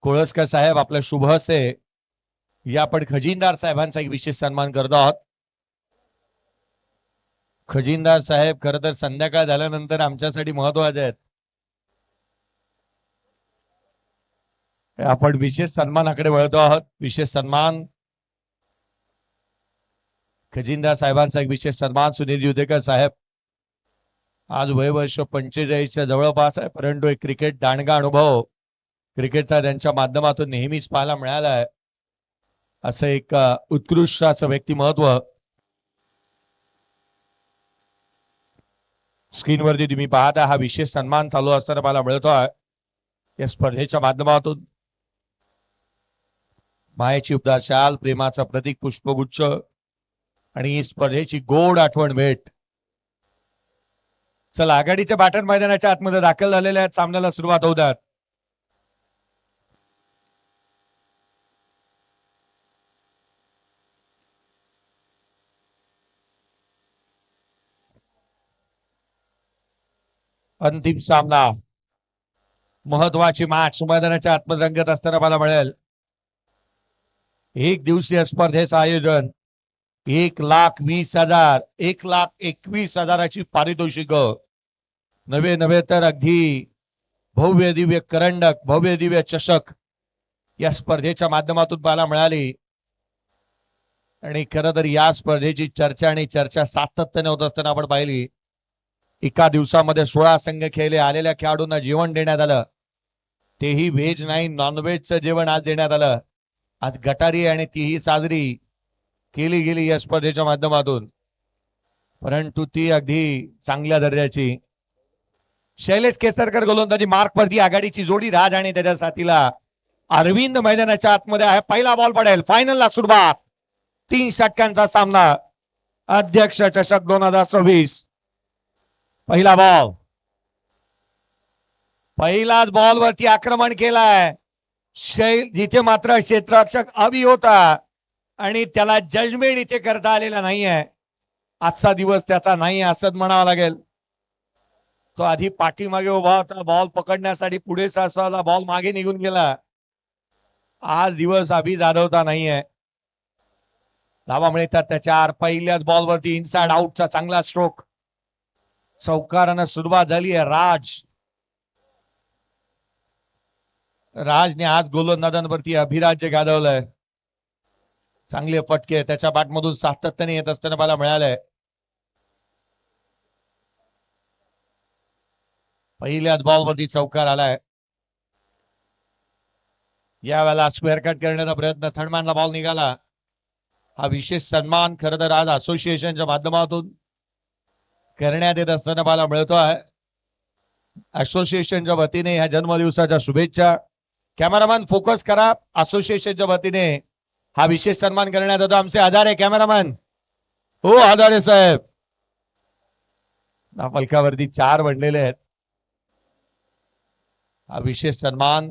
कोळसकर साहेब आपल्या शुभ हस्ते या आपण खजिनदार साहेबांचा एक विशेष सन्मान करतो आहोत. खजिनदार साहेब खर तर संध्याकाळ झाल्यानंतर आमच्यासाठी महत्वाचे आहेत. आपण विशेष सन्मानाकडे वळतो आहोत. विशेष सन्मान खजिनदार साहेबांचा एक विशेष सन्मान सुनील युधेकर साहेब. आज वय वर्ष 45च्या जवळपास आहे, परंतु एक क्रिकेट दांडगा अनुभव क्रिकेटचा त्यांच्या माध्यमातून नेहमीच पाहायला मिळाला आहे. असं एक उत्कृष्ट असं व्यक्तिमत्व स्क्रीनवरती तुम्ही पाहता. हा विशेष सन्मान चालू असताना मला मिळतो आहे या स्पर्धेच्या माध्यमातून. मायेची उपदार शाल, प्रेमाचा प्रतीक पुष्पगुच्छ आणि स्पर्धेची गोड आठवण भेट. चला आघाडीच्या बॅटर मैदानाच्या आतमध्ये दाखल झालेल्या आहेत. सामन्याला सुरुवात होऊ द्या. अंतिम सामना, महत्वाची मॅच मैदानाच्या आतमध्ये रंगत असताना मला मिळेल. एक दिवसीय स्पर्धेचं आयोजन, 1,20,000 1,21,000ची पारितोषिक. नवे तर अगदी भव्य दिव्य करंडक, भव्य दिव्य चषक या स्पर्धेच्या माध्यमातून पाहायला मिळाली. आणि खरं तर या स्पर्धेची चर्चा सातत्याने होत असताना आपण पाहिली. एका दिवसामध्ये 16 संघ खेळले, आलेल्या खेळाडूंना जेवण देण्यात आलं. तेही व्हेज नाही, नॉनव्हेजचं जेवण आज देण्यात आलं. आज गटारी आणि तीही साजरी केली गेली या स्पर्धेच्या माध्यमातून, परंतु ती अगदी चांगल्या दर्जाची. शैलेश केसरकर गोलंदाजी मार्क वरती आघाडीची जोडी राज आणि त्याच्या साथीला अरविंद मैदानाच्या आतमध्ये आहे. पहिला बॉल पडेल. फायनलला सुरुवात. 3 षटकांचा सामना. अध्यक्ष चषक 2026. पहिला बॉल. पहिलाच बॉल वरती आक्रमण केलाय जिथे मात्र क्षेत्ररक्षक अवी होता आणि त्याला जजमेंट इथे करता आलेला नाहीये. आजचा दिवस त्याचा नाही असंच म्हणावं लागेल. तो आधी पाठीमागे उभा होता बॉल पकडण्यासाठी, पुढे सासवला, बॉल मागे निघून गेला. आज दिवस अभि जाधवता नाहीये. धावा मिळतात त्याच्यावर. पहिल्याच बॉलवरती इनसाइड आउटचा चांगला स्ट्रोक. चौकारानं सुरुवात झाली आहे. राजने आज गोलंदाजांवरती अभिराज्य गाजवलंय. चांगले फटके त्याच्या बॅटमधून सातत्याने येत असताना मला मिळालंय. पहिल्याच बॉलवरती चौकार आलाय. यावेळेला स्क्वेअर कट करण्याचा प्रयत्न, थर्डमॅनला बॉल निघाला. हा विशेष सन्मान खरं तर आज असोसिएशनच्या माध्यमातून करण्यात येत असताना मला मिळतो आहे. असोसिएशनच्या वतीने ह्या जन्मदिवसाच्या शुभेच्छा. कॅमेरामॅन फोकस करा. असोसिएशनच्या वतीने हा विशेष सन्मान करण्यात येतो. आमचे आधारे कॅमेरामॅन. हो आधारे साहेब. फलकावरती 4 बनलेले आहेत. हा विशेष सन्मान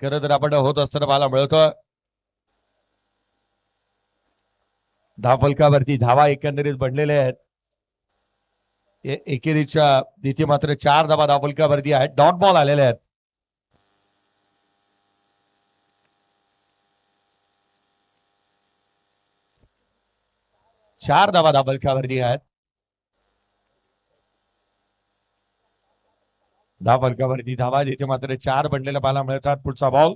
खरं तर आपण होत असताना मला मिळतो. फलकावरती धावा एकंदरीत बनलेले आहेत. एकेरीच्या तिथे मात्र 4 धावा फलकावरती आहेत. डॉट बॉल आलेले आहेत. चार धावा फलकावरती आहेत. फलकावरती धावा जिथे मात्र 4 बनलेल्या पाहायला मिळतात. पुढचा बॉल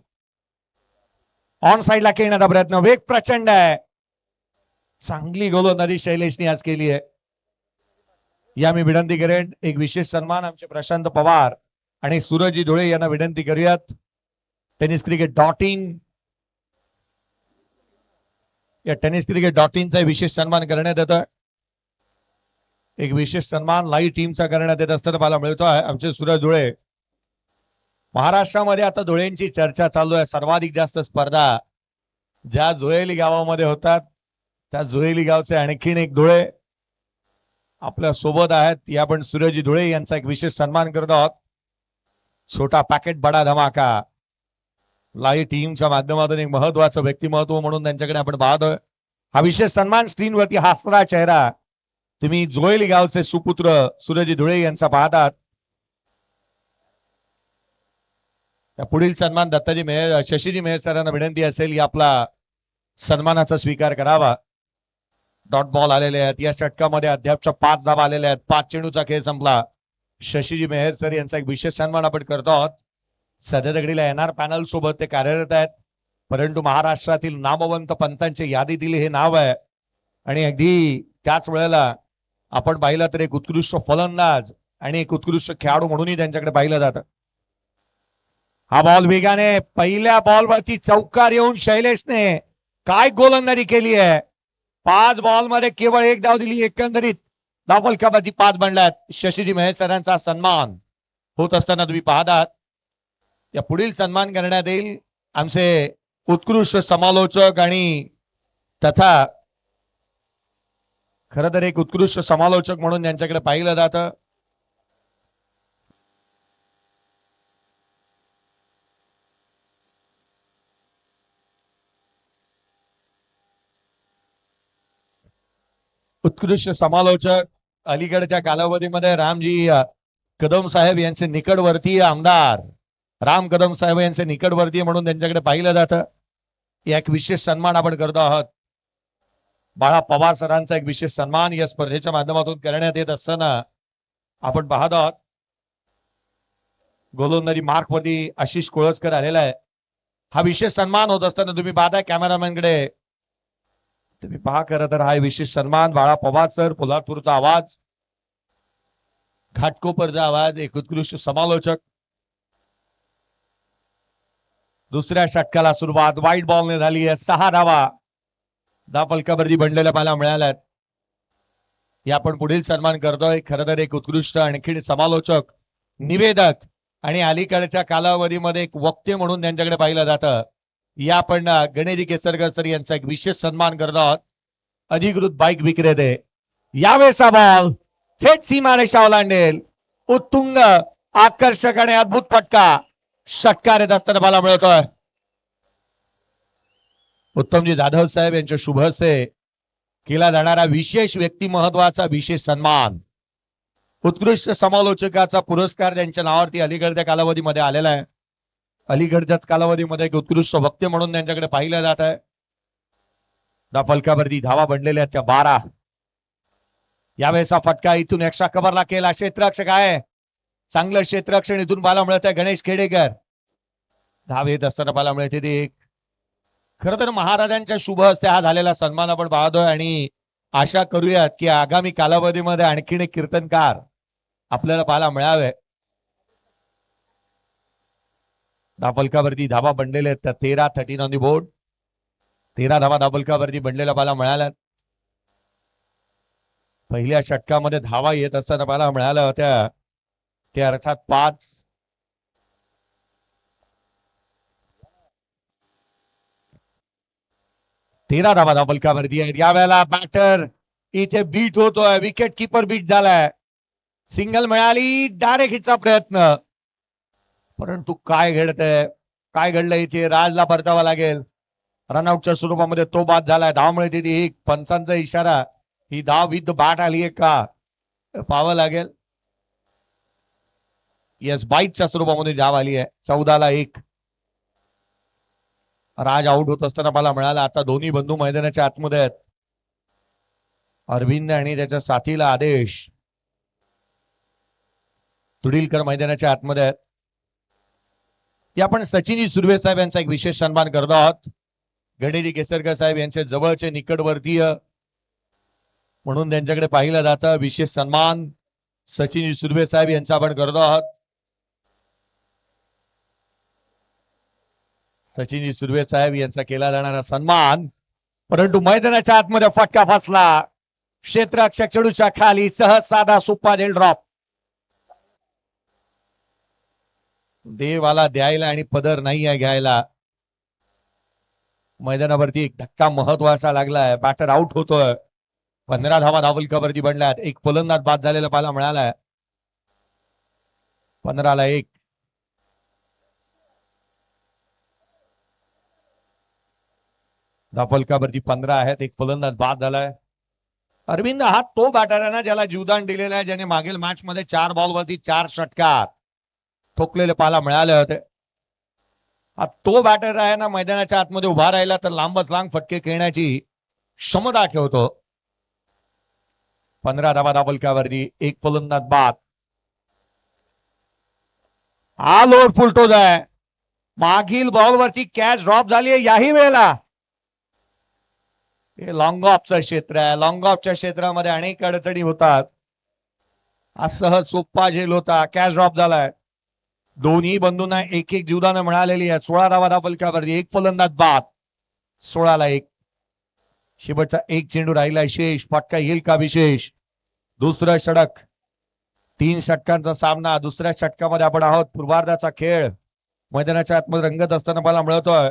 ऑन साइडला खेळण्याचा प्रयत्न. वेग प्रचंड आहे. चांगली गोलंदाजी शैलेशने आज केली आहे. या मी विनंती करेन एक विशेष सन्मान आमचे प्रशांत पवार आणि सूरज धुळे यांना विनंती करूयात. टेनिस क्रिकेट डॉट इन या टेनिस क्रिकेट डॉट इनचा विशेष सन्मान करण्यात येतोय. एक विशेष सन्मान लाईव्ह टीमचा करण्यात येत असताना मला मिळतो आहे. आमचे सूरज धुळे. महाराष्ट्रामध्ये आता धुळेंची चर्चा चालू आहे. सर्वाधिक जास्त स्पर्धा ज्या जोहेली गावामध्ये होतात त्या जोहेली गावचे आणखीन एक धुळे आपल्या सोबत आहेत. या पण सूरज धुळे यांचा एक विशेष सन्मान करत आहोत. छोटा पॅकेट बडा धमाका लाईव्ह टीमच्या माध्यमातून एक महत्वाचं व्यक्तिमत्व म्हणून त्यांच्याकडे आपण पाहतोय. हा विशेष सन्मान स्क्रीनवरती हसरा चेहरा तुम्ही जोहेली गावचे सुपुत्र सूरज धुळे यांचा पाहतात. पुढील सन्मान दत्ताजी मेहर शशीजी मेहर सरांना विनंती असेल की आपला सन्मानाचा स्वीकार करावा. डॉट बॉल आलेले आहेत. या षटकामध्ये अद्यापच्या 5 धावा आलेल्या आहेत. 5 चेंडूचा खेळ संपला. शशीजी मेहर सर यांचा एक विशेष सन्मान आपण करतो आहोत. सध्या तगडीला एनआर पॅनल सोबत ते कार्यरत आहेत, परंतु महाराष्ट्रातील नामवंत पंतांची यादीतील हे नाव आहे. आणि अगदी त्याच वेळेला आपण पाहिलं तर एक उत्कृष्ट फलंदाज आणि एक उत्कृष्ट खेळाडू म्हणूनही त्यांच्याकडे पाहिलं जातं. हा बॉल वेगाने पहिल्या बॉलवरती चौकार येऊन शैलेशने काय गोलंदाजी केली आहे. 5 बॉलमध्ये केवळ 1 धाव दिली. एकंदरीत धावफलकावरती 5 बनल्यात. शशीजी मेहर सरांचा सन्मान होत असताना तुम्ही पाहतात. या पुढील सन्मान करण्यात येईल आमचे उत्कृष्ट समालोचक आणि तथा खरं तर एक उत्कृष्ट समालोचक म्हणून त्यांच्याकडे पाहिलं जातं. उत्कृष्ट समालोचक अलीकडच्या कालावधीमध्ये रामजी कदम साहेब यांचे निकटवर्तीय आमदार राम कदम साहेब यांचे निकटवर्तीय म्हणून त्यांच्याकडे पाहिलं जातं. एक विशेष सन्मान आपण करतो आहोत. बाळा पवार सरांचा एक विशेष सन्मान या स्पर्धेच्या माध्यमातून करण्यात येत असताना आपण पाहत आहोत. गोलंदाजी मार्क वरती आशिष कोळसकर आलेला आहे. हा विशेष सन्मान होत असताना तुम्ही पाहताय कॅमेरामॅनकडे, तुम्ही पहा. खरं तर हा विशेष सन्मान बाळा पवार सर, पोलादपूरचा आवाज, घाटकोपरचा आवाज, एक उत्कृष्ट समालोचक. दुसऱ्या षटकाला सुरुवात वाईट बॉलने झाली आहे. 6 धावा धावफलकावरती बनलेल्या पाहायला मिळाल्यात. या आपण पुढील सन्मान करतोय. खरं तर एक उत्कृष्ट आणखी समालोचक, निवेदक आणि अलीकडच्या कालावधीमध्ये एक वक्ते म्हणून त्यांच्याकडे पाहिलं जातं. या आपण गणेश केसरकर सर यांचा एक विशेष सन्मान करत आहोत. अधिकृत बाईक विक्रेते. यावेळेस बॉल थेट सीमारेषा ओलांडेल. उत्तुंग, आकर्षक आणि अद्भुत फटका षटकार येत असताना पाहायला मिळतोय. उत्तमजी जाधव साहेब यांच्या शुभ हस्ते केला जाणारा विशेष व्यक्ती महत्वाचा विशेष सन्मान, उत्कृष्ट समालोचकाचा पुरस्कार त्यांच्या नावावरती अलीकडच्या कालावधीमध्ये आलेला आहे. अलीकडच्याच कालावधीमध्ये एक उत्कृष्ट वक्ते म्हणून त्यांच्याकडे पाहिलं जात आहे. धावफलकावरती धावा बनलेल्या आहेत त्या 12. यावेळेस हा फटका इथून एक्स्ट्रा कव्हरला केला. क्षेत्ररक्षक आहे, चांगलं क्षेत्ररक्षण इथून पाहायला मिळत आहे. गणेश खेडेकर धाव येत असताना पाहायला मिळते ते एक. खरं तर महाराजांच्या शुभ हस्ते हा झालेला सन्मान आपण पाहतोय आणि आशा करूयात की आगामी कालावधीमध्ये आणखीन एक कीर्तनकार आपल्याला पाहायला मिळावे. धावफलकावरती धावा बनलेल्या आहेत त्या 13. 13 ऑन दी बोर्ड. 13 धावा धावफलकावरती बनलेल्या पाहायला मिळाल्या. पहिल्या षटकामध्ये धावा येत असताना पाहायला मिळाल्या होत्या त्या अर्थात 5. 13 धावा धावफलकावरती आहेत. यावेळेला बॅटर इथे बीट होतोय. विकेट किपर बीट झालाय. सिंगल मिळाली. डायरेक्ट हिटचा प्रयत्न, परंतु काय घडतंय, काय घडलं इथे राजला परतावा लागेल. रनआउटच्या स्वरूपामध्ये तो बाद झालाय. धाव मिळते ती एक. पंचांचा इशारा, ही धाव विथ बॅट आली आहे का पाहावं लागेल. येस, बाईटच्या स्वरूपामध्ये धाव आली आहे. 14 ला 1. राज आउट होत असताना मला मिळाला. आता दोन्ही बंधू मैदानाच्या आतमध्ये आहेत. अरविंद आणि त्याच्या साथीला आदेश तुडीलकर मैदानाच्या आतमध्ये आहेत. या आपण सचिनजी सुर्वे साहेब यांचा एक विशेष सन्मान करतो आहोत. गणेशजी केसरकर साहेब यांचे जवळचे निकटवर्तीय म्हणून त्यांच्याकडे पाहिलं जातं. विशेष सन्मान सचिनजी सुर्वे साहेब यांचा आपण करतो आहोत. सचिनजी सुर्वे साहेब यांचा केला जाणारा सन्मान, परंतु मैदानाच्या आतमध्ये फटका फसला. क्षेत्ररक्षक चेडूच्या खाली सहज साधा सोपा डेल ड्रॉप. देवाला द्यायला आणि पदर नाही आहे घ्यायला. मैदानावरती एक धक्का महत्वाचा लागलाय. बॅटर आउट होतोय. 15 धावा धावफलकावरती बनल्यात. एक फलंदाज बाद झालेला पाहायला मिळालाय. 15 ला 1. धावफलकावरती 15 आहेत. एक फलंदाज बाद झालाय. अरविंद हा तो बॅटर आहे ना ज्याला जीवदान दिलेलं आहे, ज्याने मागील मॅच मध्ये 4 बॉलवरती 4 षटकार ठोकलेले पाहायला मिळाले होते. तो बॅटर आहे ना मैदानाच्या आतमध्ये उभा राहिला तर लांबच लांब फटके खेळण्याची क्षमता ठेवतो. 15 धावा दाबलक्यावरती एक फलंदाज बाद. हा लोड फुलटोज आहे. मागील बॉलवरती कॅच ड्रॉप झाली आहे याही वेळेला. हे लॉंग ऑफचं क्षेत्र आहे. लॉंग ऑफच्या क्षेत्रामध्ये अनेक अडचणी होतात. हा सहज सोप्पा झेल होता. कॅच ड्रॉप झालाय. दोन्ही बंधूंना एक एक जीवदानं मिळालेली आहे. 16 धावा दाबलक्यावरती एक फलंदाज बाद. 16ला 1. शेवटचा एक चेंडू राहिलाय शेष. फटका येईल का विशेष. दुसरं षटक. 3 षटकांचा सामना. दुसऱ्या षटकामध्ये आपण आहोत. पूर्वार्धाचा खेळ मैदानाच्या आतमध्ये रंगत असताना मला मिळतोय.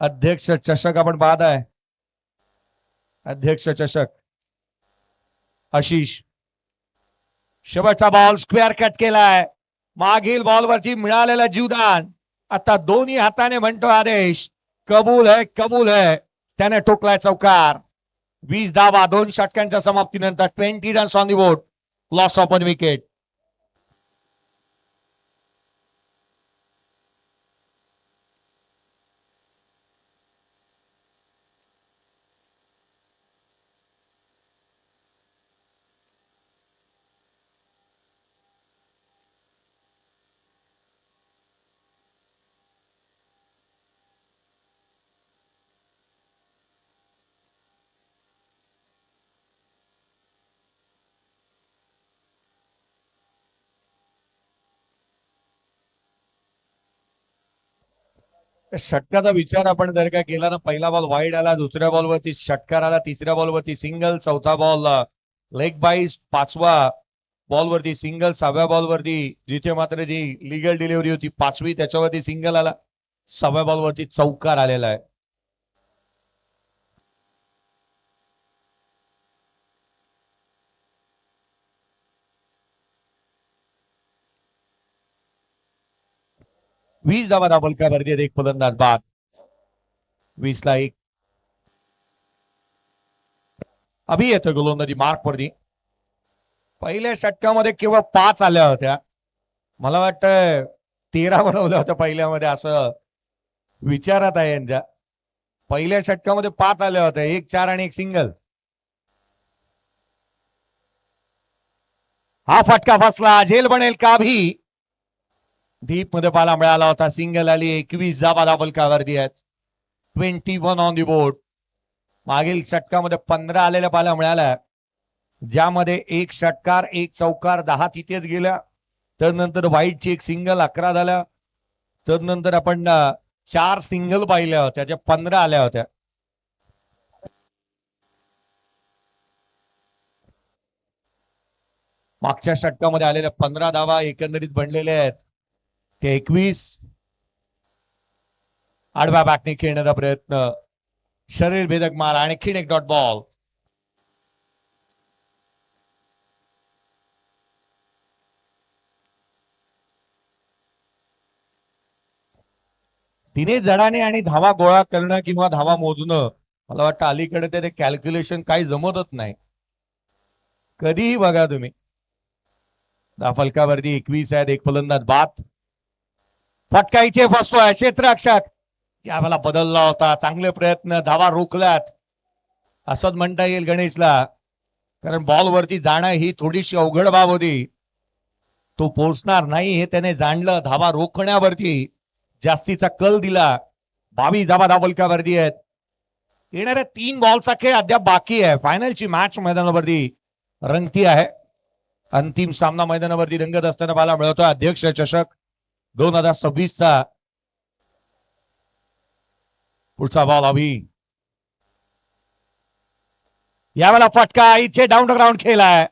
अध्यक्ष चषक आपण पाहत आहे. अध्यक्ष चषक. आशिष शेवटचा बॉल स्क्वेअर कट केलाय. मागील बॉलवरती मिळालेलं जीवदान आता दोन्ही हाताने म्हणतो आदेश. कबूल है कबूल है. त्याने ठोकलाय चौकार. 20 धावा 2 षटकांच्या समाप्तीनंतर 20 runs on the board. Loss of 1 wicket. षटकाचा विचार आपण जर का केला ना, पहिला बॉल वाईड आला, दुसऱ्या बॉलवरती षटकार आला, तिसऱ्या बॉलवरती सिंगल, चौथा बॉल लेग बाईस, 5वा बॉलवरती सिंगल, 6व्या बॉलवरती जिथे मात्र जी लिगल डिलिव्हरी होती 5वी त्याच्यावरती सिंगल आला, 6व्या बॉलवरती चौकार आलेला आहे. वीस धावा दाबलक्यावरती एक फलंदाज बाद. 20ला 1. अभि येतोय गोलंदाजी मार्क वरती. पहिल्या षटकामध्ये केवळ 5 आल्या होत्या. मला वाटतं 13 बनवल्या होत्या पहिल्यामध्ये असं विचारात आहे यांच्या. पहिल्या षटकामध्ये 5 आल्या होत्या. 1 4 आणि 1 सिंगल. हा फटका फसला. झेल बनेल का भी. डीप मध्ये पाला मिळाला होता. सिंगल आली. 21 धावा दाबलक्यावरती आहेत. 21 ऑन दी बोर्ड. मागील षटकामध्ये 15 आलेल्या पाला मिळाल्या, ज्यामध्ये 1 षटकार 1 चौकार 10 तिथेच गेल्या. त्यानंतर वाईटची 1 सिंगल 11 झाल्या. त्यानंतर आपण 4 सिंगल पाहिल्या होत्या, ज्या 15 आल्या होत्या. मागच्या षटकामध्ये आलेल्या 15 धावा एकंदरीत बनलेल्या आहेत ते 21. आडव्या बॅटने खेळण्याचा प्रयत्न. शरीर भेदक मार. आणखीन एक डॉट बॉल. तिने जणाने आणि धावा गोळा करणं किंवा धावा मोजणं, मला वाटतं अलीकडे ते कॅल्क्युलेशन काही जमतच नाही. कधीही बघा तुम्ही. फलकावरती 21 आहेत. एक फलंदाज बाद. फटका इथे फसतोय. क्षेत्ररक्षक यावेळेला बदलला होता. चांगले प्रयत्न, धावा रोखल्यात असंच म्हणता येईल गणेशला, कारण बॉलवरती जाणं ही थोडीशी अवघड बाब होती. तो पोहोचणार नाही हे त्याने जाणलं. धावा रोखण्यावरती जास्तीचा कल दिला. 22 धावा दाबलक्यावरती आहेत. येणाऱ्या 3 बॉलचा खेळ अद्याप बाकी आहे. फायनलची मॅच मैदानावरती रंगती आहे. अंतिम सामना मैदानावरती रंगत असताना पाहायला मिळतोय. अध्यक्ष चषक 2026चा पुढचा बॉल अभि. यावेळेला फटका इथे डाऊन द ग्राउंड खेळलाय.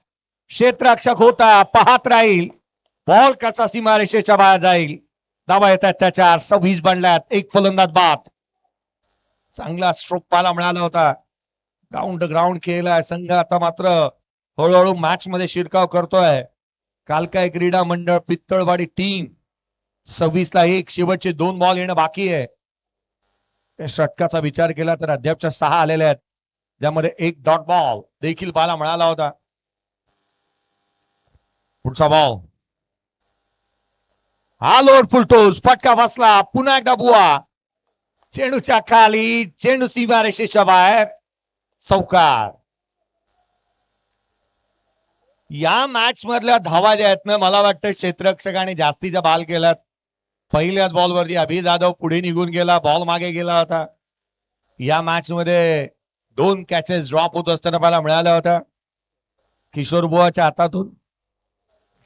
क्षेत्ररक्षक होता, पाहत राहील बॉल कसा सीमारेषेच्या बाहेर जाईल. धावा येतात त्याच्या 26 बनल्यात. एक फलंदाज बाद. चांगला स्ट्रोक पाहायला मिळाला होता. डाऊन द ग्राउंड खेळलाय संघ. आता मात्र हळूहळू मॅच मध्ये शिरकाव करतोय. कालकाय क्रीडा मंडळ पित्तळवाडी टीम 26ला 1. शेवटचे 2 बॉल येणं बाकी आहे. षटकाचा विचार केला तर अद्यापच्या 6 आलेल्या आहेत, ज्यामध्ये 1 डॉट बॉल देखील पाहायला मिळाला होता. पुढचा बॉल. हा लोड फुलटोस. फटका बसला. पुन्हा एकदा बुवा. चेंडूच्या खाली, चेंडू सीमारेषेच्या बाहेर, चौकार. या मॅच मधल्या धावा ज्या आहेत ना, मला वाटतं क्षेत्ररक्षकाने जास्तीचा बाल केलात. पहिल्याच बॉलवरती अभि जाधव पुढे निघून गेला, बॉल मागे गेला होता. या मॅच मध्ये 2 कॅचेस ड्रॉप होत असताना मला मिळाल्या होत्या किशोर बुवाच्या हातातून.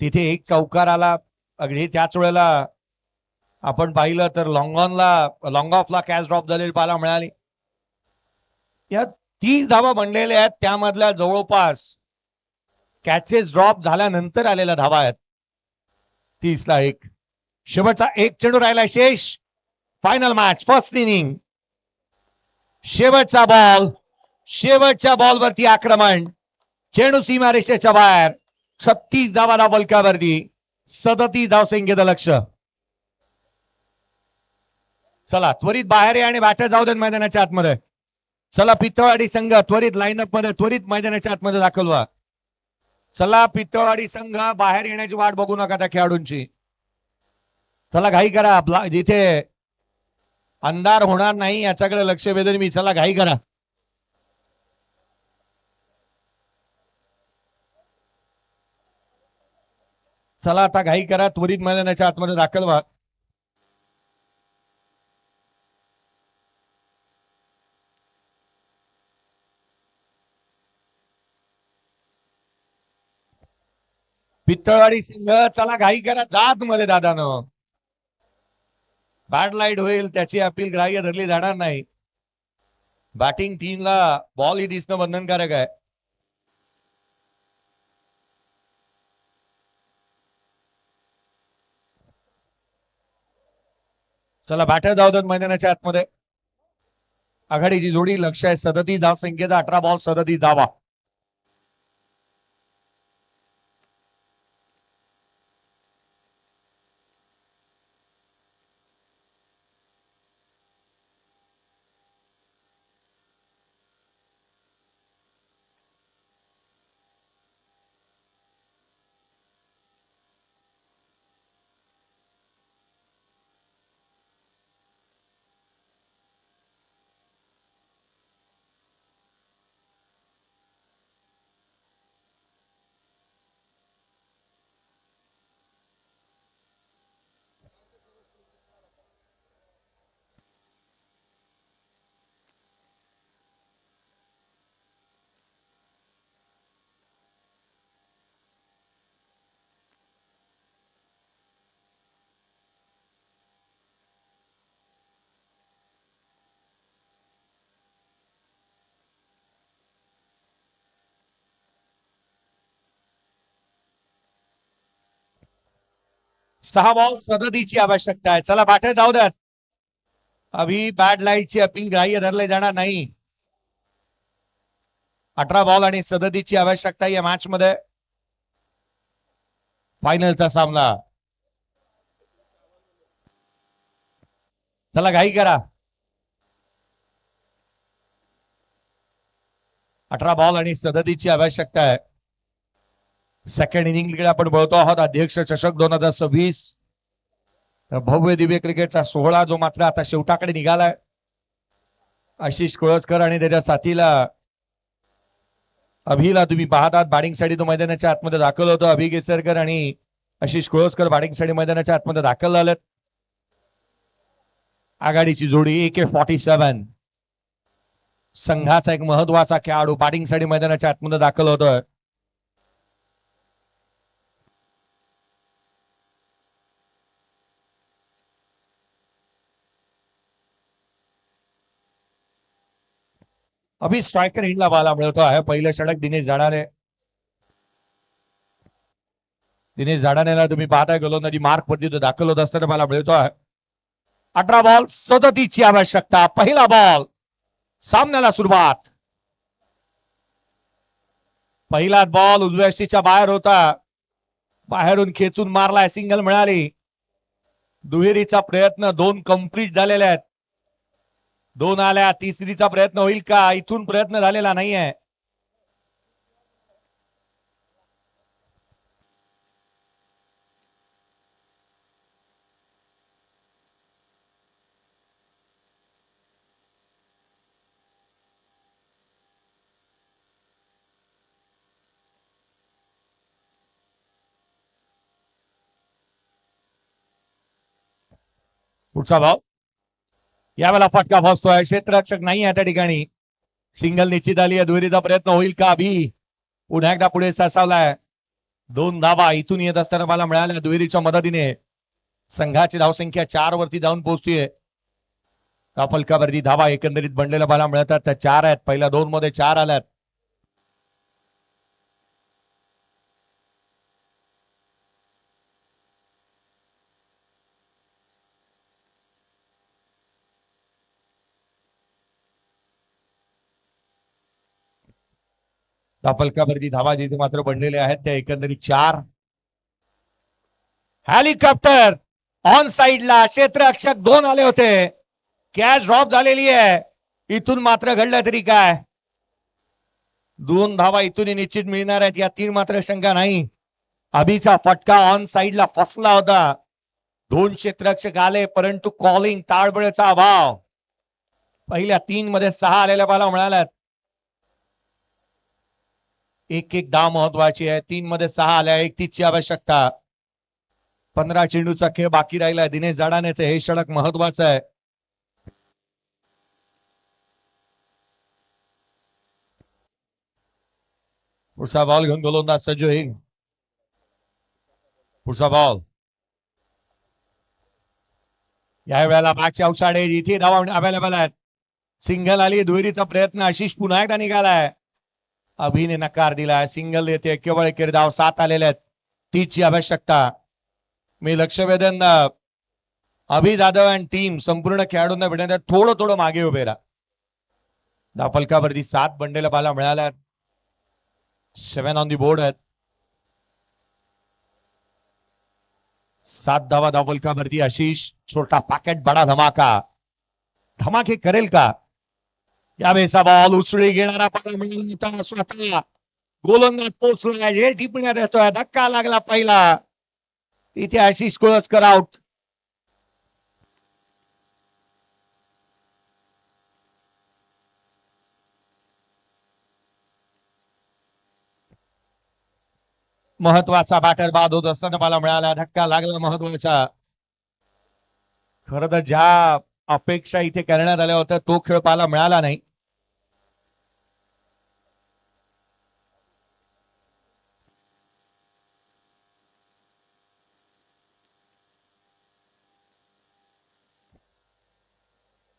तिथे एक चौकार आला. अगदी त्याच वेळेला आपण पाहिलं तर लॉंग ऑफला कॅच ड्रॉप झालेली पाहायला मिळाली. या 30 धावा बनलेल्या आहेत, त्यामधल्या जवळपास कॅचेस ड्रॉप झाल्यानंतर आलेल्या धावा आहेत 30ला 1. शेवटचा एक चेंडू राहिला शेष. फायनल मॅच, फर्स्ट इनिंग, शेवटचा बॉल. शेवटच्या बॉलवरती आक्रमण, चेंडू सीमारेषेच्या बाहेर, 36 धावा बलकावरती, 37 धावसंख्येचं लक्ष. चला त्वरित बाहेर या आणि बॅटर जाऊ देत मैदानाच्या आतमध्ये. चला पित्तळवाडी संघ त्वरित लाईनअप मध्ये, त्वरित मैदानाच्या आतमध्ये दाखल व्हा. चला पित्तळवाडी संघ बाहेर येण्याची वाट बघू नका त्या खेळाडूंची. चला घाई करा, जिथे अंधार होणार नाही याच्याकडे लक्ष वेधून मी. चला घाई करा. चला आता घाई करा, त्वरित मैदानाच्या आतमध्ये दाखल व्हा. पित्तळवाडी संघ चला घाई करा, जात मध्ये दादानं. बॅड लाईट होईल, त्याची अपील ग्राह्य धरली जाणार नाही. बॅटिंग टीमला बॉल ही दिसणं बंधनकारक आहे. चला बॅटर जाऊ देत मैदानाच्या आतमध्ये. आघाडीची जोडी लक्ष आहे, 37 धाव संख्येचा, 18 बॉल 37 धावा. सहा बॉल 37ची आवश्यकता आहे. चला बॅटर जाऊ द्यात. अभि बॅड लाईटची अपील ग्राह्य धरले जाणार नाही. 18 बॉल आणि 37ची आवश्यकता या मॅच मध्ये. फायनलचा सामना. चला घाई करा. 18 बॉल आणि 37ची आवश्यकता आहे. सेकंड इनिंगकडे आपण बोलतो आहोत. अध्यक्ष चषक 2026, भव्य दिव्य क्रिकेटचा सोहळा जो मात्र आता शेवटाकडे निघालाय. आशिष कुळसकर आणि त्याच्या साथीला अभिला तुम्ही पाहतात. बॅटिंग साठी तो मैदानाच्या आतमध्ये दाखल होतो. अभि केसरकर आणि आशिष कुळसकर बॅटिंग साठी मैदानाच्या आतमध्ये दाखल झालेत. आघाडीची जोडी AK-47, संघाचा एक महत्वाचा खेळाडू बॅटिंग साठी मैदानाच्या आतमध्ये दाखल होतोय. अभि स्ट्रायकर हिंडला पाहायला मिळतो आहे. पहिलं षटक दिनेश झाडाने. दिनेश झाडानेला तुम्ही पाहताय गोलंदाजी मार्क वरती दाखल होत असताना मला मिळतो आहे. 18 बॉल 37ची आवश्यकता. पहिला बॉल, सामन्याला सुरुवात. पहिला बॉल उजव्याशीच्या बाहेर होता, बाहेरून खेचून मारलाय, सिंगल मिळाली. दुहेरीचा प्रयत्न 2 कंप्लीट झालेले आहेत. 2 आल्या, तिसरीचा प्रयत्न होईल का? इथून प्रयत्न झालेला नाहीये. पुढचा भाव यावेळेला फटका फसतोय, क्षेत्ररक्षक नाही आहे त्या ठिकाणी. सिंगल निश्चित आली आहे. दुहेरीचा प्रयत्न होईल का? अभि पुन्हा एकदा पुढे सरसावलाय. 2 धावा इथून येत असताना मला मिळाल्या दुहेरीच्या मदतीने. संघाची धावसंख्या 4 वरती जाऊन पोहोचतीये. फलकावरती धावा एकंदरीत बनलेल्या मला मिळतात त्या 4 आहेत. पहिल्या 2 मध्ये 4 आल्यात. फलकावरती धावा जिथे मात्र बनलेल्या आहेत त्या एकंदरीत 4. हेलिकॉप्टर ऑन साइडला, क्षेत्ररक्षक 2 आले होते. कॅच ड्रॉप झालेली आहे. इथून मात्र घडलं तरी काय, 2 धावा इथून निश्चित मिळणार आहेत. या 3 मात्र शंका नाही. अभिचा फटका ऑन साइडला फसला होता. 2 क्षेत्ररक्षक आले परंतु कॉलिंग ताळबळचा अभाव. पहिल्या 3 मध्ये 6 आलेल्या बाला मिळाल्यात. एक धाव महत्वाची आहे. 3 मध्ये 6 आल्या. 31ची आवश्यकता. 15 चेंडूचा खेळ बाकी राहिला. दिनेश जाडानेचे हे षटक महत्वाचं आहे. पुढचा बॉल घेऊन गोलंदाज सज्ज होईल. पुढचा बॉल या वेळेला मागच्या अवसाडे इथे धावा अवेलेबल आहेत. सिंगल आली. दुहेरीचा प्रयत्न आशिष पुन्हा एकदा निघालाय. अभिने नकार दिलाय. सिंगल येते. केवळ एक धाव. 7 आलेले आहेत. 30ची आवश्यकता. मी लक्ष वेधन अभि जाधव अँड टीम संपूर्ण खेळाडूंना भेटण्यात थोडं मागे उभे राहा. धावफलकावरती 7 बनलेल्या बाला मिळाल्या. 7 ऑन दी बोर्ड आहेत. 7 धावा धावफलकावरती. आशिष छोटा पॅकेट बडा धमाका. धमाके करेल का? यावेळेचा बॉल उचळी घेणारा पाहिला स्वतः गोलंदाज पोहोचला. हे टिपण्यात येतोय. धक्का लागला पहिला. इथे आशिष कोळसकर आउट. महत्वाचा बॅटर बाद होत असताना मला मिळाला. धक्का लागला महत्वाचा. खरं तर ज्या अपेक्षा इथे करण्यात आल्या होत्या तो खेळ पाहायला मिळाला नाही.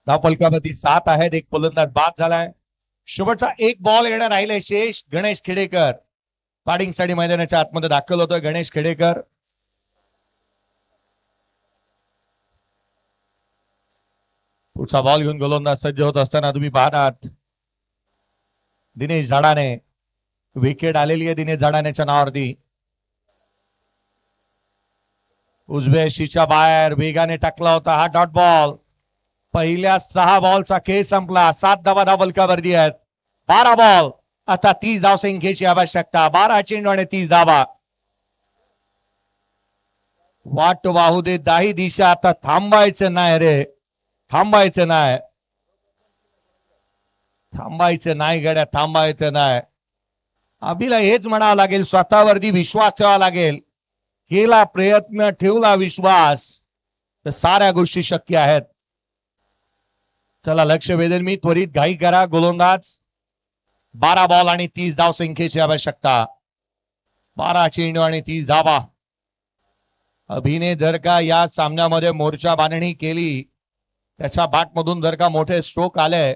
धावफलकावरती 7 आहेत. एक फलंदाज बाद झालाय. शेवटचा एक बॉल येणं राहिलंय शेष. गणेश खेडेकर बॅटिंगसाठी मैदानाच्या आतमध्ये दाखल होतोय. गणेश खेडेकर पुढचा बॉल घेऊन गोलंदाज सज्ज होत असताना तुम्ही पाहतात दिनेश झाडाने. विकेट आलेली आहे दिनेश झाडानेच्या नावावरती. उजव्या शीच्या बाहेर वेगाने टाकला होता हा डॉट बॉल. पहिल्या 6 बॉलचा खेळ संपला. 7 धावा धावफलकावरती आहेत. 12 बॉल. आता 30 धावसंख्येची आवश्यकता. 12 चेंडू आणि 30 धावा. वाट वाहू दे दाही दिशा. आता थांबायचं नाही रे. थांबायचं नाही. थांबायचं नाही गड्या. थांबायचं नाही. अभिला हेच म्हणावं लागेल. स्वतःवरती विश्वास ठेवावा लागेल. केला प्रयत्न, ठेवला विश्वास तर साऱ्या गोष्टी शक्य आहेत. चला लक्ष वेधेल मी. त्वरित घाई करा. गोलंदाज 12 बॉल आणि 30 धाव संख्येची आवश्यकता. 12 चेंडू आणि 30 धावा. अभिने जर का या सामन्यामध्ये मोर्चा बांधणी केली, त्याच्या बॅटमधून जर का मोठे स्ट्रोक आले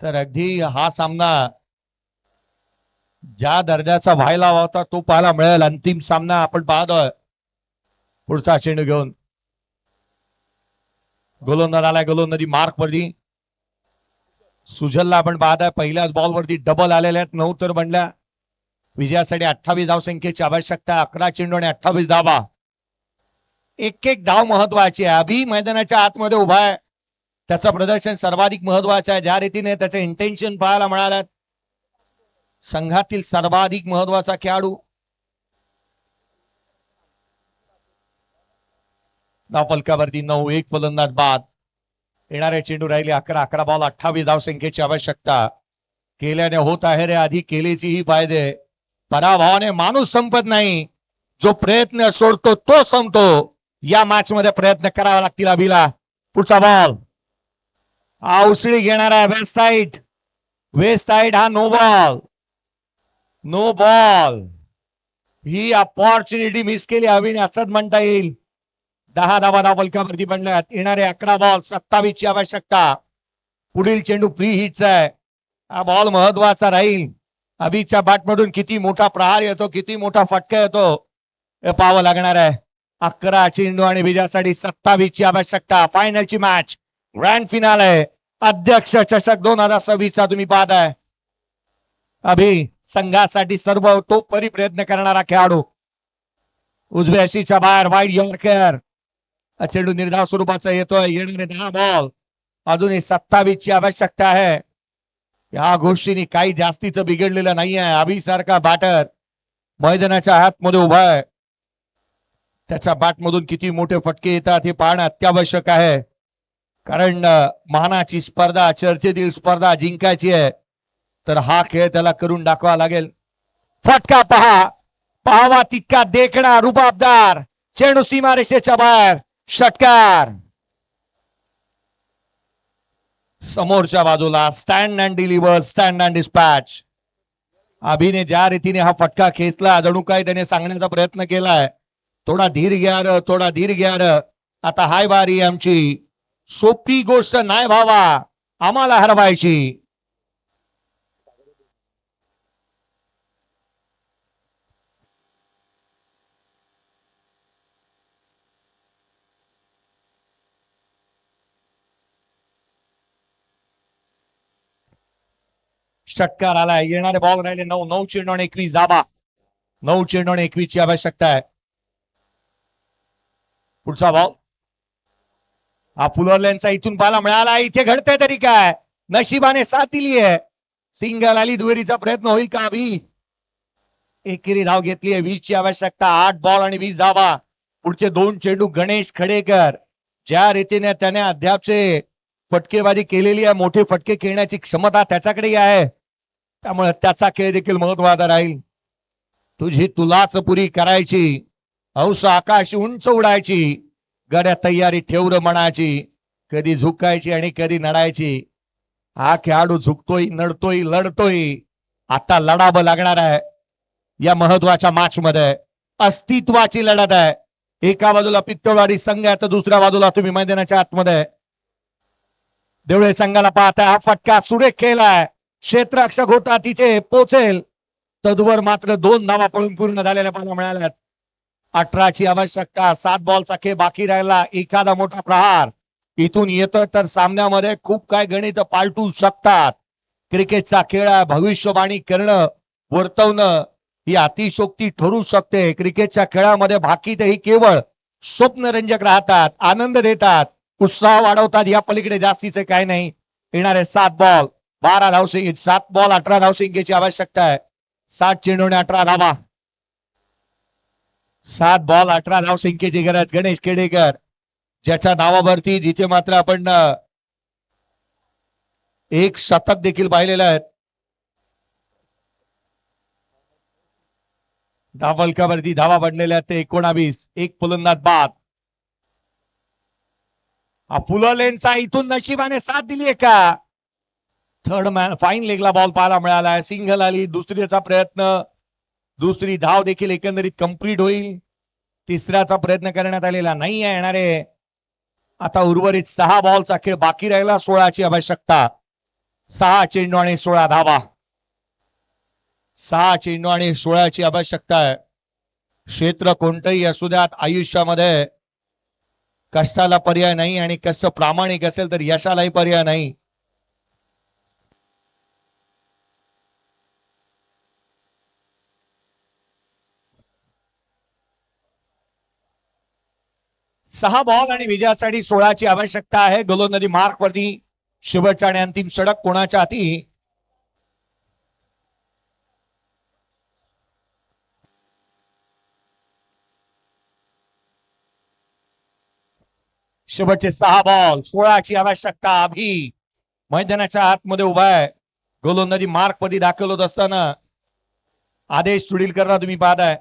तर अगदी हा सामना ज्या दर्जाचा व्हायला हवा होता तो पाहायला मिळेल. अंतिम सामना आपण पाहतोय. पुढचा चेंडू घेऊन गोलंदाज आलाय. गोलंदाजी मार्क वरती. सुजलला आपण पाहताय पहिल्याच बॉल वरती डबल आलेल्या आहेत. 9 तर बनल्या. विजयासाठी 28 धावसंख्येची आवश्यकता. 11 चेंडू आणि 28 धावा. एक धाव महत्वाची आहे. अभि मैदानाच्या आतमध्ये उभा आहे. त्याचं प्रदर्शन सर्वाधिक महत्वाचं आहे. ज्या रीतीने त्याचे इंटेन्शन पाहायला मिळाल्यात. संघातील सर्वाधिक महत्वाचा खेळाडू. धावफलकावरती 9. एक फलंदाज बाद. येणारे चेंडू राहिले 11 बॉल 28 धावसंख्येची आवश्यकता. केल्याने होत आहे रे. आधी केलीचीही फायदे. पराभवाने माणूस संपत नाही. जो प्रयत्न सोडतो तो संपतो. या मॅच मध्ये प्रयत्न करावा लागतील अभिला. पुढचा बॉल उसळी घेणार आहे वेस्ट साइड. वेस्ट साइड हा नो बॉल. No ball. ही अपॉर्च्युनिटी मिस केली अभिने असंच म्हणता येईल. 10 धावा धावफलकावरती बनल्यात. येणारे 11 बॉल 27 ची आवश्यकता. पुढील चेंडू फ्री हिटचा आहे. हा बॉल महत्वाचा राहील. अभिच्या बॅटमधून किती मोठा प्रहार येतो, किती मोठा फटका येतो हे पाहावं लागणार आहे. 11 चेंडू आणि विजयासाठी 27 ची आवश्यकता. फायनलची मॅच, ग्रँड फिनाल आहे. अध्यक्ष चषक 2026 चा तुम्ही पाहताय. अभि संघासाठी सर्वतोपरी प्रयत्न करणारा खेळाडू. उजव्या अशीच्या बाहेर वाईड यॉर्कर. चेंडू निर्धाव स्वरूपाचा येतोय. येणारे 10 बॉल अजूनही 27 ची आवश्यकता आहे. या गोष्टींनी काही जास्तीचं बिघडलेलं नाही आहे. अभि सारखा बॅटर मैदानाच्या आतमध्ये उभा आहे. त्याच्या बॅटमधून किती मोठे फटके येतात हे पाहणं अत्यावश्यक आहे. कारण मानाची स्पर्धा, चर्चेतील स्पर्धा जिंकायची आहे तर हा खेळ त्याला करून दाखवा लागेल. फटका पहा, पाहावा तितका देखणा, रुबाबदार. चेंडू सीमारेषेच्या बाहेर. षटकार. समोरच्या बाजूला stand and deliver, stand and dispatch. अभिने ज्या रीतीने हा फटका खेचला जणू काय त्याने सांगण्याचा प्रयत्न केलाय, थोडा धीर घ्या र, थोडा धीर घ्या र. आता हाय बारी आमची. सोपी गोष्ट नाही भावा आम्हाला हरवायची. षटकार आलाय. येणारे बॉल राहिले 9. 9 चेंडू आणि 21 धावा. 9 चेंडू आणि 21 ची आवश्यकता आहे. पुढचा बॉल हा फुलरलेनचा इथून पाला मिळाला. इथे घडतंय तरी काय, नशिबाने साथ दिली आहे. सिंगल आली. दुहेरीचा प्रयत्न होईल का अभि? एकेरी धाव घेतली आहे. 20 ची आवश्यकता. 8 बॉल आणि 20 धावा. पुढचे 2 चेंडू गणेश खडेकर. ज्या रीतीने त्याने अद्यापचे फटकेबाजी केलेली आहे, मोठे फटके खेळण्याची क्षमता त्याच्याकडे आहे, त्यामुळे त्याचा खेळ देखील महत्वाचा राहील. तुझी तुलाच पुरी करायची, हौस आकाश उंच उडायची, गड्या तयारी ठेवर म्हणायची, कधी झुकायची आणि कधी नडायची. हा खेळाडू झुकतोय, नडतोय, लढतोय. आता लढावं लागणार आहे या महत्वाच्या मॅच मध्ये. अस्तित्वाची लढत आहे. एका बाजूला पित्तळवाडी संघ आहे तर दुसऱ्या बाजूला तुम्ही मैदानाच्या आतमध्ये देवळे संघाला पाहताय. हा फटका सुरेख केलाय. क्षेत्ररक्षक होता तिथे पोचेल, तदवर मात्र 2 धावा पळून पूर्ण झालेल्या पाहायला मिळाल्यात. 18 ची आवश्यकता. 7 बॉलचा खेळ बाकी राहिला. एखादा मोठा प्रहार इथून येतोय तर सामन्यामध्ये खूप काय गणित पालटू शकतात. क्रिकेटचा खेळ आहे. भविष्यवाणी करणं, वर्तवणं ही अतिशोक्ती ठरू शकते. क्रिकेटच्या खेळामध्ये बाकीतही केवळ स्वप्नरंजक राहतात, आनंद देतात, उत्साह वाढवतात. या पलीकडे जास्तीचे काय नाही. येणारे 7 बॉल 12 धावसंख्येची, 7 बॉल 18 धावसंख्येची आवश्यकता आहे. 7 चेंडू आणि 18 धावा. 7 बॉल 18 धावसंख्येची गरज. गणेश खेडेकर ज्याच्या नावावरती जिथे मात्र आपण एक शतक देखील पाहिलेलं आहे. धावफलकावरती धावा पडलेल्या ते 19. एक फलंदाज बाद. फुलरलेनचा इथून नशिबाने साथ दिली आहे का? थर्ड मॅन फाईन लेगला बॉल पाहायला मिळाला. सिंगल आली. दुसरीचा प्रयत्न, दुसरी धाव देखील एकंदरीत कंप्लीट होईल. तिसऱ्याचा प्रयत्न करण्यात आलेला नाही आहे. येणारे आता उर्वरित 6 बॉलचा खेळ बाकी राहिला. 16 ची आवश्यकता. 6 चेंडू आणि 16 धावा. 6 चेंडू आणि 16 ची आवश्यकता आहे. क्षेत्र कोणतंही असू द्यात, आयुष्यामध्ये कष्टाला पर्याय नाही आणि कष्ट प्रामाणिक असेल तर यशालाही पर्याय नाही. सहा बॉल आणि विजयासाठी 16 ची आवश्यकता आहे. गोलंदाजी मार्क वरती शेवटचा आणि अंतिम षटक कोणाच्या हाती? शेवटचे 6 बॉल 16 ची आवश्यकता. अभि मैदानाच्या आतमध्ये उभा आहे. गोलंदाजी मार्क वरती दाखल होत असताना आदेश तुडीलकरला तुम्ही पाहताय.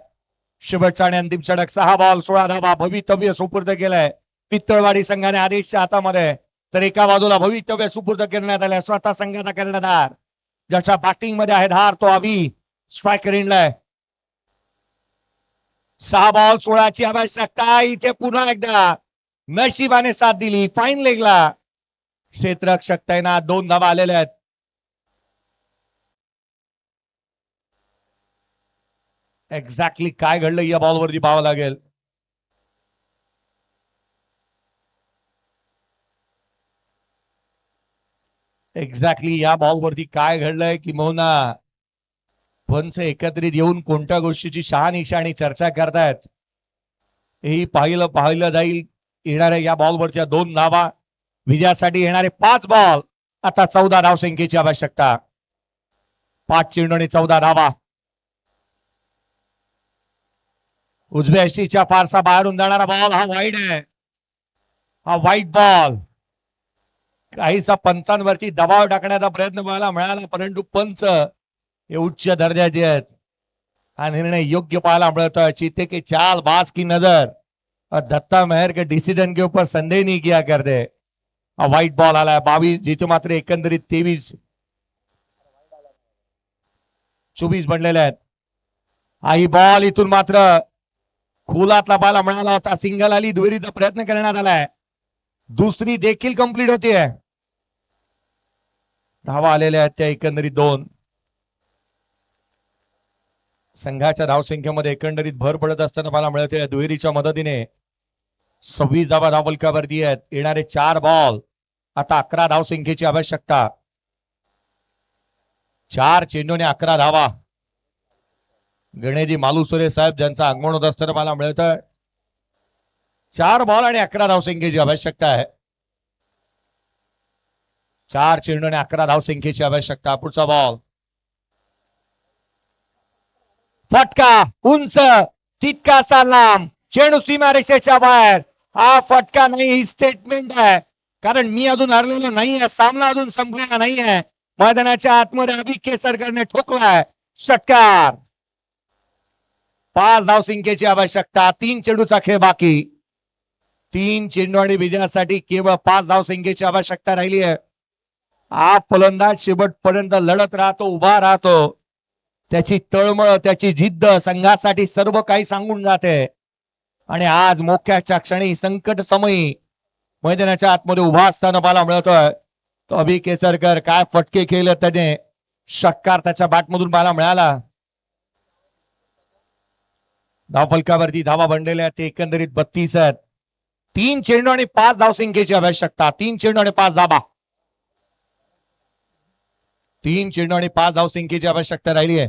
शेवटचा आणि अंतिम षटक 6 बॉल 16 धावा भवितव्य सुपूर्द केलंय पित्तळवाडी संघाने आदेशच्या हातामध्ये. तर एका बाजूला भवितव्य सुपूर्द करण्यात आलंय स्वतः संघाचा कर्णधार ज्याच्या बॅटिंग मध्ये आहे धार तो अभि स्ट्रायकर इंडलाय. 6 बॉल 16 ची आवश्यकता. इथे पुन्हा एकदा नशिबाने साथ दिली फाईन लेगला क्षेत्ररक्षक तैनात 2 धावा आलेल्या आहेत. एक्झॅक्टली काय घडलं या बॉलवरती पाहावं लागेल. एक्झॅक्टली या बॉलवरती काय घडलंय की मोहना पंच एकत्रित येऊन कोणत्या गोष्टीची शहानिशा आणि चर्चा करतायत हेही पाहिलं जाईल. येणाऱ्या या बॉलवरच्या 2 धावा विजयासाठी येणारे 5 बॉल. आता 14 धावसंख्येची आवश्यकता. 5 चेंडू आणि 14 धावा. उजव्या यष्टीच्या फारसा बाहेरून जाणारा बॉल हा वाईड आहे. हा वाईट बॉल काहीसा पंचांवरती दबाव टाकण्याचा प्रयत्न मला मिळाला परंतु पंच हे उच्च दर्जाचे आहेत. हा निर्णय योग्य पाहायला मिळतोय. चीते के चाल बाज की नजर और दत्ता मेहर के डिसीजन के ऊपर संदेह नहीं किया करते. हा व्हाईट बॉल आलाय 22 जिथे मात्र एकंदरीत 24 बनलेले आहेत. हा बॉल इथून मात्र खोलातला पाहायला मिळाला होता. सिंगल आली दुहेरीचा प्रयत्न करण्यात आलाय. दुसरी देखील कंप्लीट होतीये. धावा आलेल्या आहेत त्या एकंदरीत 2. संघाच्या धावसंख्येमध्ये एकंदरीत भर पडत असताना पाहायला मिळते. दुहेरीच्या मदतीने 26 धावा धावफलकावरती आहेत. येणारे 4 बॉल. आता 11 धावसंख्येची आवश्यकता. 4 चेंडू आणि 11 धावा. गणेशजी मालुसरे साहेब ज्यांचं आगमन होत असताना मला मिळत 4 बॉल आणि 11 धावसंख्येची आवश्यकता आहे. 4 चेंडू आणि 11 धावसंख्येची आवश्यकता. पुढचा बॉल फटका उंच तितकासा लांब चेंडू सीमारेषेच्या बाहेर. हा फटका नाही ही स्टेटमेंट आहे कारण मी अजून हरलेलो नाहीये. सामना अजून संपलेला नाहीये. मैदानाच्या आतमध्ये अभि केसरकरने ठोकलाय षटकार. 5 धावसंख्येची आवश्यकता. 3 चेंडूचा खेळ बाकी. 3 चेंडू आणि विजयासाठी केवळ 5 धावसंख्येची आवश्यकता राहिली आहे. हा फलंदाज शेवटपर्यंत लढत राहतो उभा राहतो. त्याची तळमळ त्याची जिद्द संघासाठी सर्व काही सांगून जाते. आणि आज मोक्याच्या क्षणी संकट समयी मैदानाच्या आतमध्ये उभा असताना पाहायला मिळतोय तो अभि केसरकर. काय फटके खेळले त्याने. षटकार त्याच्या बॅटमधून पाहायला मिळाला. धावफलकावरती धावा बनलेल्या ते एकंदरीत 32 आहेत. 3 चेंडू आणि 5 धावसंख्येची आवश्यकता. 3 चेंडू आणि 5 धावा. 3 चेंडू आणि 5 धावसंख्येची आवश्यकता राहिली आहे.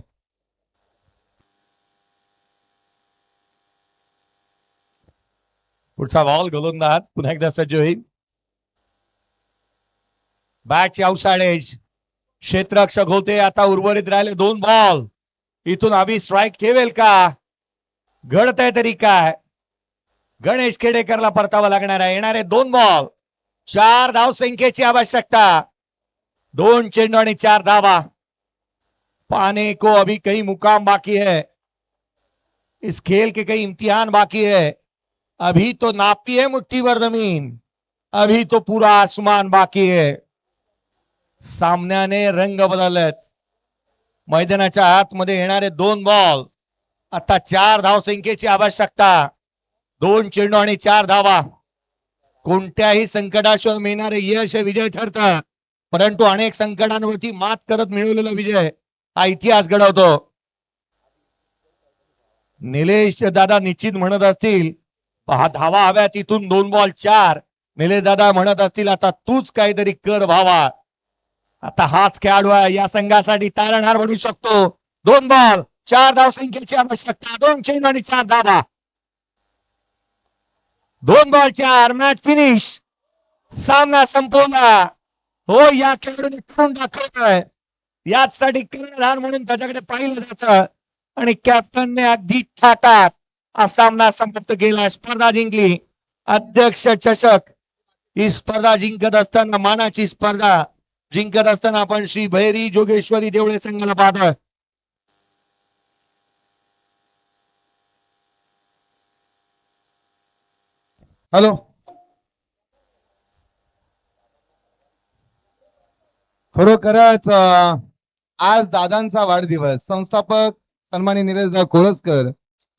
पुढचा बॉल गोलंदाज पुन्हा एकदा सज्ज होईल. बॅटची आउटसाइड एज. क्षेत्ररक्षक होते. आता उर्वरित राहिले 2 बॉल. इथून अभि स्ट्राईक ठेवेल का. घडतंय तरी काय. गणेश खेडेकरला परतावा लागणार आहे. येणारे 2 बॉल. 4 धावसंख्येची आवश्यकता. 2 चेंडू आणि 4 धावा. पाने को अभी कई मुकाम बाकी है. इस खेल के कई इम्तिहान बाकी है. अभी तो नापी है मुट्ठी भर जमीन. अभी तो पूरा आसमान बाकी है. सामन्याने रंग बदललेत. मैदानाच्या आतमध्ये येणारे 2 बॉल. आता 4 धावसंख्येची आवश्यकता. 2 चेंडू आणि 4 धावा. कोणत्याही संकटाशिवाय मिळणारे यश हे विजय ठरतं. परंतु अनेक संकटांवरती मात करत मिळवलेला विजय हा इतिहास घडवतो. निलेश दादा निश्चित म्हणत असतील हा धावा हव्या तिथून 2 बॉल 4. निलेश दादा म्हणत असतील आता तूच काहीतरी कर भावा. आता हाच खेळाडू आहे या संघासाठी तारणहार बनू शकतो. 2 बॉल 4 धावसंख्येची आवश्यकता. 2 चेंडू आणि 4 धावा. 2 बॉल 4. Match finish. सामना संपवला. हो या खेळाडूने करून दाखवतोय. याचसाठी कर्णधार म्हणून त्याच्याकडे पाहिलं जातं आणि कॅप्टनने अगदी थाटात हा सामना समाप्त केला. स्पर्धा जिंकली. अध्यक्ष चषक ही स्पर्धा जिंकत असताना मानाची स्पर्धा जिंकत असताना आपण श्री भैरी जोगेश्वरी देवळे संघाला पाहतोय. हॅलो, खरोखरच आज दादांचा वाढदिवस. संस्थापक सन्माननीय निलेशदा कोळसकर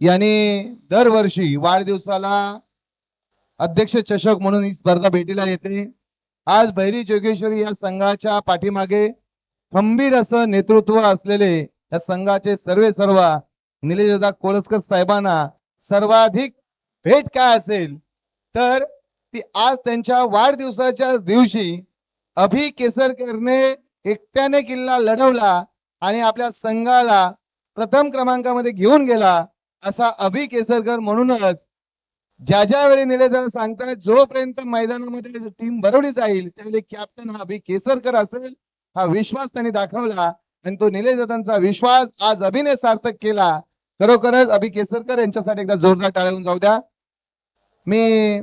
यांनी दरवर्षी वाढदिवसाला अध्यक्ष चषक म्हणून ही स्पर्धा भेटीला येते. आज भैरी जोगेश्वरी या संघाच्या पाठीमागे खंबीर असं नेतृत्व असलेले या संघाचे सर्व निलेशदा कोळसकर साहेबांना सर्वाधिक भेट काय असेल तर ती आज त्यांच्या वाढदिवसाच्या दिवशी अभि केसरकरने एकट्याने किल्ला लढवला आणि आपल्या संघाला प्रथम क्रमांकामध्ये घेऊन गेला. असा अभि केसरकर म्हणूनच ज्या वेळी निलेशदा सांगतात जोपर्यंत मैदानामध्ये टीम भरवली जाईल त्यावेळी कॅप्टन हा अभि केसरकर असेल हा विश्वास त्यांनी दाखवला आणि तो निलेशदांचा विश्वास आज अभिने सार्थक केला. खरोखरच अभि केसरकर यांच्यासाठी एकदा जोरदार टाळ्या होऊन जाऊ द्या. मी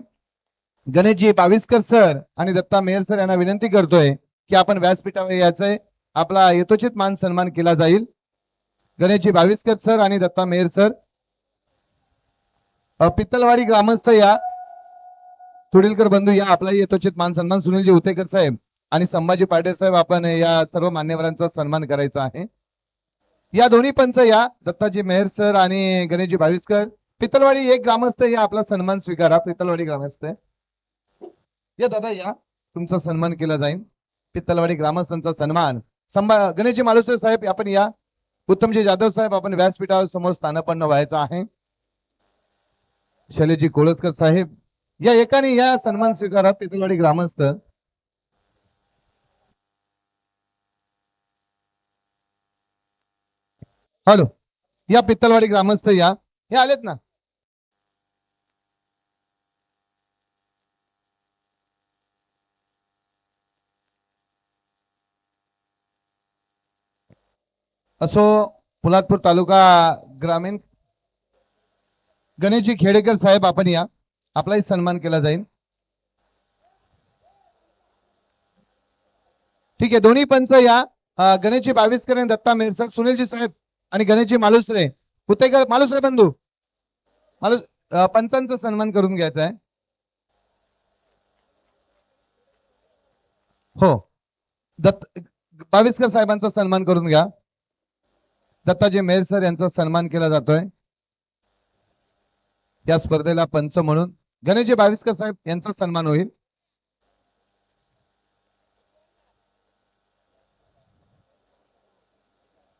गणेशजी बाविस्कर सर आणि दत्ता मेहर सर यांना विनंती करतोय की आपण व्यासपीठावर यायचंय. आपला यथोचित मान सन्मान केला जाईल. गणेशजी बाविस्कर सर आणि दत्ता मेहर सर. पित्तलवाडी ग्रामस्थ या, तुडीलकर बंधू या, आपला यथोचित मान सन्मान. सुनीलजी उतेकर साहेब आणि संभाजी पाटील साहेब आपण या सर्व मान्यवरांचा सन्मान करायचा आहे. या दोन्ही पंच या, दत्ताजी मेहर सर आणि गणेशजी बाविस्कर. पित्तलवाडी एक ग्रामस्थ या, आपला सन्मान स्वीकारा. पित्तलवाडी ग्रामस्थ या दादा या, तुमचा सन्मान केला जाईल. पित्तलवाडी ग्रामस्थांचा सन्मान. गणेशजी मालुसरे साहेब आपण या. उत्तमजी जाधव साहेब आपण व्यासपीठावर समोर स्थानापन्न व्हायचं आहे. शैलेशजी कोळसकर साहेब या एकाने या, सन्मान स्वीकारा. पित्तलवाडी ग्रामस्थ. हॅलो, या पित्तलवाडी ग्रामस्थ या, हे आलेत ना. असो, पोलादपूर तालुका ग्रामीण. गणेशजी खेडेकर साहेब आपण या, आपलाही सन्मान केला जाईल. ठीक आहे, दोन्ही पंच या. गणेशजी बाविस्कर आणि दत्ता मेहर सर. सुनीलजी साहेब आणि गणेशजी मालुसरे कुतेकर मालुसरे बंधू पंचांचा सन्मान करून घ्यायचा आहे. हो, बाविस्कर साहेबांचा सन्मान करून घ्या. दत्ताजी मेहर सर यांचा सन्मान केला जातोय या स्पर्धेला पंच म्हणून. गणेशजी बाविस्कर साहेब यांचा सन्मान होईल.